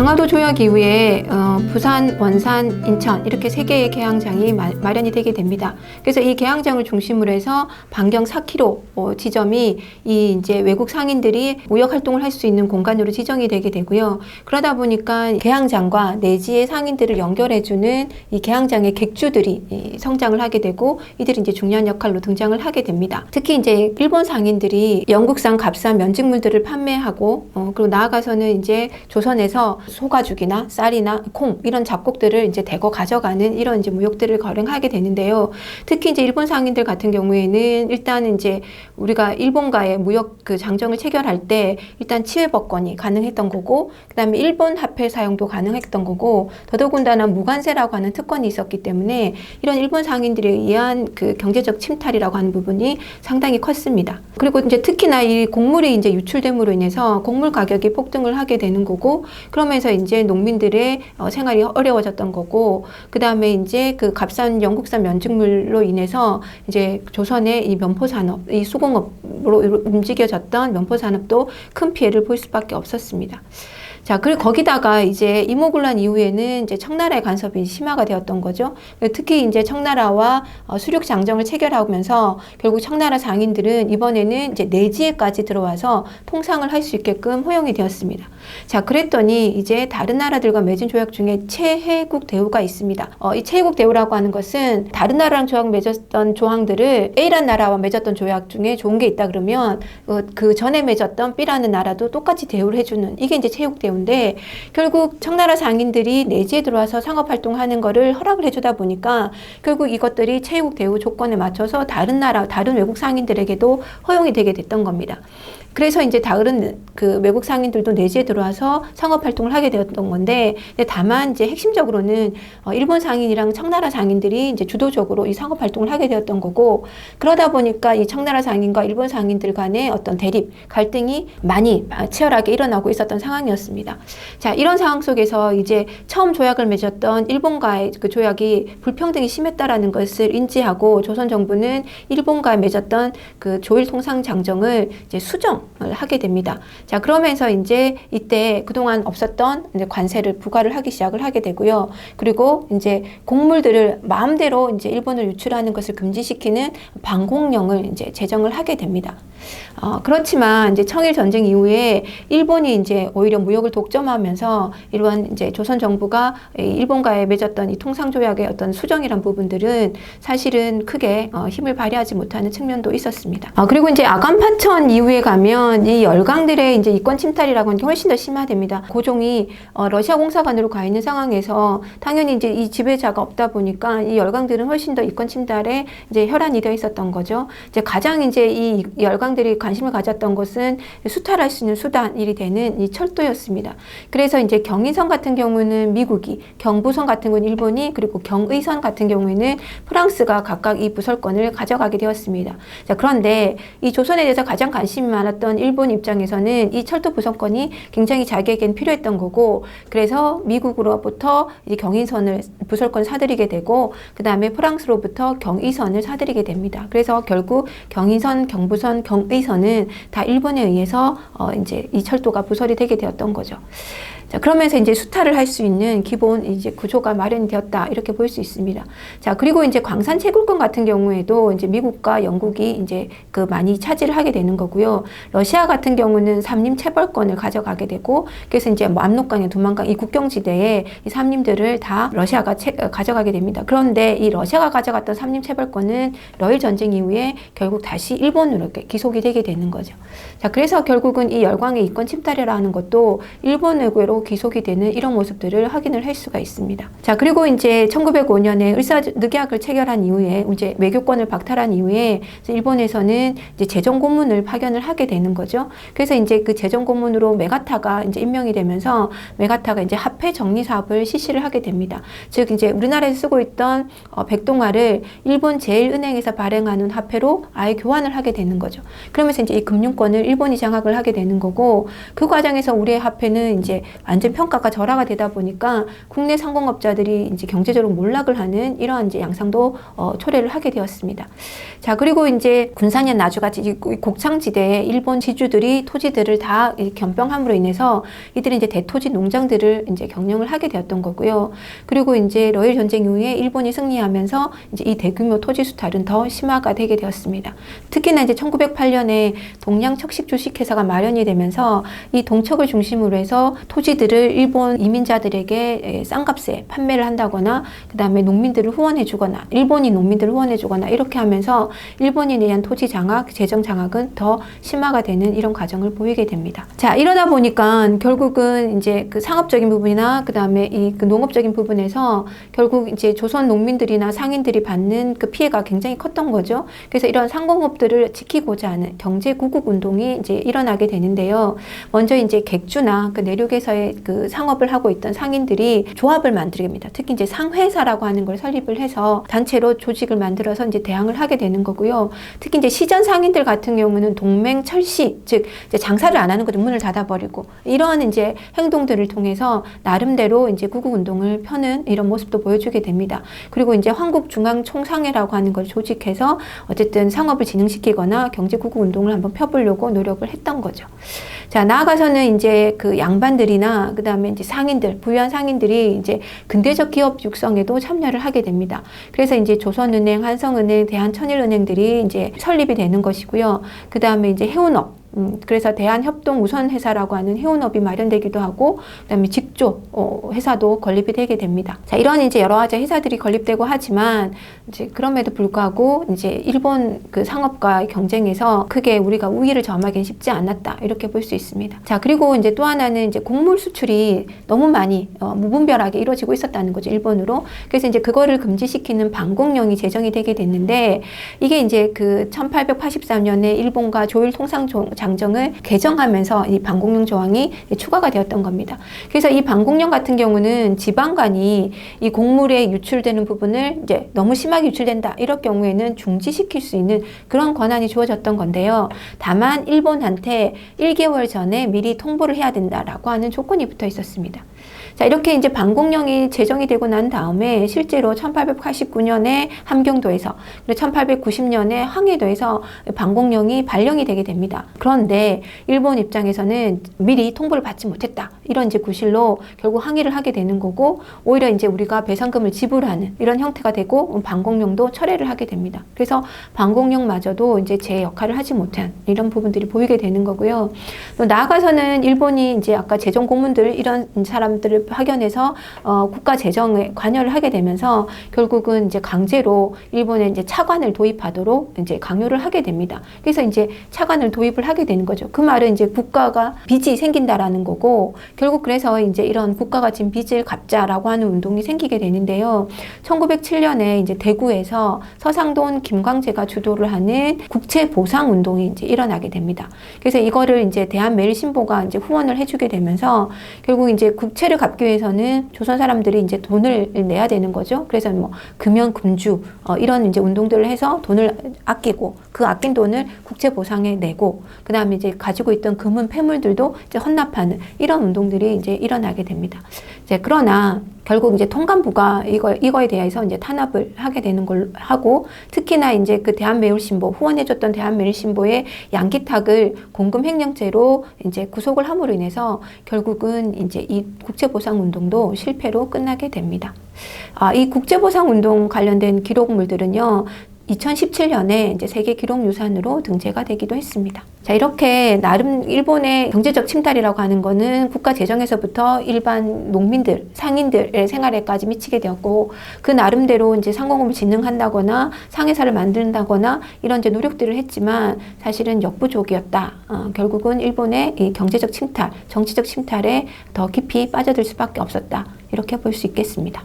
강화도 조약 이후에 부산, 원산, 인천 이렇게 3개의 개항장이 마련이 되게 됩니다. 그래서 이 개항장을 중심으로 해서 반경 4km 지점이 이 이제 외국 상인들이 무역 활동을 할 수 있는 공간으로 지정이 되게 되고요. 그러다 보니까 개항장과 내지의 상인들을 연결해주는 이 개항장의 객주들이 성장을 하게 되고 이들이 이제 중요한 역할로 등장을 하게 됩니다. 특히 이제 일본 상인들이 영국산 값싼 면직물들을 판매하고 그리고 나아가서는 이제 조선에서 소가죽이나 쌀이나 콩 이런 잡곡들을 이제 대거 가져가는 이런 이제 무역들을 거행하게 되는데요. 특히 이제 일본 상인들 같은 경우에는 일단은 이제 우리가 일본과의 무역 그 장정을 체결할 때 일단 치외법권이 가능했던 거고, 그다음에 일본 화폐 사용도 가능했던 거고, 더더군다나 무관세라고 하는 특권이 있었기 때문에 이런 일본 상인들에 의한 그 경제적 침탈이라고 하는 부분이 상당히 컸습니다. 그리고 이제 특히나 이 곡물이 이제 유출됨으로 인해서 곡물 가격이 폭등을 하게 되는 거고, 그러면서 이제 농민들의 생활이 어려워졌던 거고, 그 다음에 이제 그 값싼 영국산 면직물로 인해서 이제 조선의 이 면포 산업, 이 수공업으로 움직여졌던 면포 산업도 큰 피해를 볼 수밖에 없었습니다. 자, 그리고 거기다가 이제 임오군란 이후에는 이제 청나라의 간섭이 심화가 되었던 거죠. 특히 이제 청나라와 수륙 장정을 체결하면서 결국 청나라 상인들은 이번에는 이제 내지에까지 들어와서 통상을 할 수 있게끔 허용이 되었습니다. 자, 그랬더니 이제 다른 나라들과 맺은 조약 중에 최혜국 대우가 있습니다. 이 최혜국 대우라고 하는 것은 다른 나라랑 조약 맺었던 조항들을 A라는 나라와 맺었던 조약 중에 좋은 게 있다 그러면 그 전에 맺었던 B라는 나라도 똑같이 대우를 해주는, 이게 이제 최혜국 대우인데, 결국 청나라 상인들이 내지에 들어와서 상업활동하는 거를 허락을 해주다 보니까 결국 이것들이 최혜국 대우 조건에 맞춰서 다른 나라, 다른 외국 상인들에게도 허용이 되게 됐던 겁니다. 그래서 이제 다른 그 외국 상인들도 내지에 들어와서 상업 활동을 하게 되었던 건데, 다만 이제 핵심적으로는 일본 상인이랑 청나라 상인들이 이제 주도적으로 이 상업 활동을 하게 되었던 거고, 그러다 보니까 이 청나라 상인과 일본 상인들 간의 어떤 대립, 갈등이 많이 치열하게 일어나고 있었던 상황이었습니다. 자, 이런 상황 속에서 이제 처음 조약을 맺었던 일본과의 그 조약이 불평등이 심했다라는 것을 인지하고 조선 정부는 일본과 맺었던 그 조일 통상 장정을 이제 수정 하게 됩니다. 자, 그러면서 이제 이때 그동안 없었던 이제 관세를 부과를 하기 시작을 하게 되고요. 그리고 이제 곡물들을 마음대로 이제 일본을 유출하는 것을 금지시키는 방공령을 이제 제정을 하게 됩니다. 그렇지만 이제 청일 전쟁 이후에 일본이 이제 오히려 무역을 독점하면서 이러한 이제 조선 정부가 일본과의 맺었던 이 통상조약의 어떤 수정이란 부분들은 사실은 크게 힘을 발휘하지 못하는 측면도 있었습니다. 그리고 이제 아간판천 이후에 가면 이 열강들의 이제 이권 침탈이라고 하는 게 훨씬 더 심화됩니다. 고종이 러시아 공사관으로 가 있는 상황에서 당연히 이제 이 지배자가 없다 보니까 이 열강들은 훨씬 더 이권 침탈에 이제 혈안이 되어 있었던 거죠. 이제 가장 이제 이 열강들이 관심을 가졌던 것은 수탈할 수 있는 수단이 되는 이 철도였습니다. 그래서 이제 경인선 같은 경우는 미국이, 경부선 같은 건 일본이, 그리고 경의선 같은 경우에는 프랑스가 각각 이 부설권을 가져가게 되었습니다. 자, 그런데 이 조선에 대해서 가장 관심이 많았던 일본 입장에서는 이 철도 부설권이 굉장히 자기에겐 필요했던 거고, 그래서 미국으로부터 이제 경인선을 부설권을 사들이게 되고, 그 다음에 프랑스로부터 경의선을 사들이게 됩니다. 그래서 결국 경인선, 경부선, 경의선은 다 일본에 의해서 이제 이 철도가 부설이 되게 되었던 거죠. 자, 그러면서 이제 수탈을 할 수 있는 기본 이제 구조가 마련이 되었다, 이렇게 볼 수 있습니다. 자, 그리고 이제 광산 채굴권 같은 경우에도 이제 미국과 영국이 이제 그 많이 차지를 하게 되는 거고요. 러시아 같은 경우는 삼림 체벌권을 가져가게 되고, 그래서 이제 압록강에 두만강 이 국경지대에 이 삼림들을 다 러시아가 가져가게 됩니다. 그런데 이 러시아가 가져갔던 삼림 체벌권은 러일 전쟁 이후에 결국 다시 일본으로 이렇게 기속이 되게 되는 거죠. 자, 그래서 결국은 이 열강의 이권 침탈이라는 것도 일본에게로 기속이 되는 이런 모습들을 확인을 할 수가 있습니다. 자, 그리고 이제 1905년에 을사늑약을 체결한 이후에 이제 외교권을 박탈한 이후에 일본에서는 이제 재정고문을 파견을 하게 되는 거죠. 그래서 이제 그 재정고문으로 메가타가 이제 임명이 되면서 메가타가 이제 화폐 정리 사업을 실시를 하게 됩니다. 즉 이제 우리나라에서 쓰고 있던 백동화를 일본 제일은행에서 발행하는 화폐로 아예 교환을 하게 되는 거죠. 그러면서 이제 이 금융권을 일본이 장악을 하게 되는 거고, 그 과정에서 우리의 화폐는 이제 안전평가가 절하가 되다 보니까 국내 상공업자들이 이제 경제적으로 몰락을 하는 이러한 이제 양상도 초래를 하게 되었습니다. 자, 그리고 이제 군산현 나주같이 곡창지대에 일본 지주들이 토지들을 다 겸병함으로 인해서 이들이 이제 대토지 농장들을 이제 경영을 하게 되었던 거고요. 그리고 이제 러일 전쟁 이후에 일본이 승리하면서 이제 이 대규모 토지 수탈은 더 심화가 되게 되었습니다. 특히나 이제 1908년에 동양척식 주식회사가 마련이 되면서 이 동척을 중심으로 해서 토지들을 일본 이민자들에게 싼 값에 판매를 한다거나 그 다음에 농민들을 후원해 주거나 일본인 농민들을 후원해 주거나 이렇게 하면서 일본인에 의한 토지 장악, 재정 장악은 더 심화가 되는 이런 과정을 보이게 됩니다. 자, 이러다 보니까 결국은 이제 그 상업적인 부분이나 그 다음에 이 그 농업적인 부분에서 결국 이제 조선 농민들이나 상인들이 받는 그 피해가 굉장히 컸던 거죠. 그래서 이런 상공업들을 지키고자 하는 경제 구국 운동이 이제 일어나게 되는데요. 먼저 이제 객주나 그 내륙에서의 그 상업을 하고 있던 상인들이 조합을 만들게 됩니다. 특히 이제 상회사라고 하는 걸 설립을 해서 단체로 조직을 만들어서 이제 대항을 하게 되는 거고요. 특히 이제 시전 상인들 같은 경우는 동맹 철시, 즉 이제 장사를 안 하는 거죠. 문을 닫아버리고 이러한 이제 행동들을 통해서 나름대로 이제 구국 운동을 펴는 이런 모습도 보여주게 됩니다. 그리고 이제 한국중앙총상회라고 하는 걸 조직해서 어쨌든 상업을 진흥시키거나 경제 구국 운동을 한번 펴보려고 노력을 했던 거죠. 자, 나아가서는 이제 그 양반들이나 그 다음에 이제 상인들, 부유한 상인들이 이제 근대적 기업 육성에도 참여를 하게 됩니다. 그래서 이제 조선은행, 한성은행, 대한천일은행들이 이제 설립이 되는 것이고요. 그 다음에 이제 해운업, 그래서 대한협동우선회사라고 하는 해운업이 마련되기도 하고, 그다음에 직조 회사도 건립이 되게 됩니다. 자, 이런 이제 여러 가지 회사들이 건립되고 하지만 이제 그럼에도 불구하고 이제 일본 그 상업과의 경쟁에서 크게 우리가 우위를 점하기는 쉽지 않았다 이렇게 볼 수 있습니다. 자, 그리고 이제 또 하나는 이제 곡물 수출이 너무 많이 무분별하게 이루어지고 있었다는 거죠, 일본으로. 그래서 이제 그거를 금지시키는 반공령이 제정이 되게 됐는데 이게 이제 그 1883년에 일본과 조일 통상 장정을 개정하면서 이 반공령 조항이 추가가 되었던 겁니다. 그래서 이 반공령 같은 경우는 지방관이 이 곡물에 유출되는 부분을 이제 너무 심하게 유출된다 이럴 경우에는 중지시킬 수 있는 그런 권한이 주어졌던 건데요. 다만 일본한테 1개월 전에 미리 통보를 해야 된다라고 하는 조건이 붙어 있었습니다. 자, 이렇게 이제 반공령이 제정이 되고 난 다음에 실제로 1889년에 함경도에서 그리고 1890년에 황해도에서 반공령이 발령이 되게 됩니다. 그런데 일본 입장에서는 미리 통보를 받지 못했다. 이런 이제 구실로 결국 항의를 하게 되는 거고 오히려 이제 우리가 배상금을 지불하는 이런 형태가 되고 반공령도 철회를 하게 됩니다. 그래서 반공령마저도 이제 제 역할을 하지 못한 이런 부분들이 보이게 되는 거고요. 또 나아가서는 일본이 이제 아까 재정 고문들 이런 사람들을 파견해서 국가 재정에 관여를 하게 되면서 결국은 이제 강제로 일본에 이제 차관을 도입하도록 이제 강요를 하게 됩니다. 그래서 이제 차관을 도입을 하게 되는 거죠. 그 말은 이제 국가가 빚이 생긴다라는 거고 결국 그래서 이제 이런 국가가 진 빚을 갚자라고 하는 운동이 생기게 되는데요. 1907년에 이제 대구에서 서상돈 김광재가 주도를 하는 국채 보상 운동이 이제 일어나게 됩니다. 그래서 이거를 이제 대한매일신보가 이제 후원을 해주게 되면서 결국 이제 국채를 갚기 위해서는 조선 사람들이 이제 돈을 내야 되는 거죠. 그래서 뭐 금연 금주 이런 이제 운동들을 해서 돈을 아끼고 그 아낀 돈을 국채 보상에 내고 그 다음에 이제 가지고 있던 금은 폐물들도 이제 헌납하는 이런 운동들이 이제 일어나게 됩니다. 이제 그러나 결국 이제 통감부가 이거에 대해서 이제 탄압을 하게 되는 걸 하고 특히나 이제 그 대한매일신보 후원해줬던 대한매일신보의 양기탁을 공금 횡령죄로 이제 구속을 함으로 인해서 결국은 이제 이 국채보상운동도 실패로 끝나게 됩니다. 이 국제보상운동 관련된 기록물들은요, 2017년에 이제 세계 기록유산으로 등재가 되기도 했습니다. 자, 이렇게 나름 일본의 경제적 침탈이라고 하는 거는 국가 재정에서부터 일반 농민들, 상인들의 생활에까지 미치게 되었고 그 나름대로 이제 상공업을 진흥한다거나 상회사를 만든다거나 이런 이제 노력들을 했지만 사실은 역부족이었다. 결국은 일본의 이 경제적 침탈, 정치적 침탈에 더 깊이 빠져들 수밖에 없었다. 이렇게 볼 수 있겠습니다.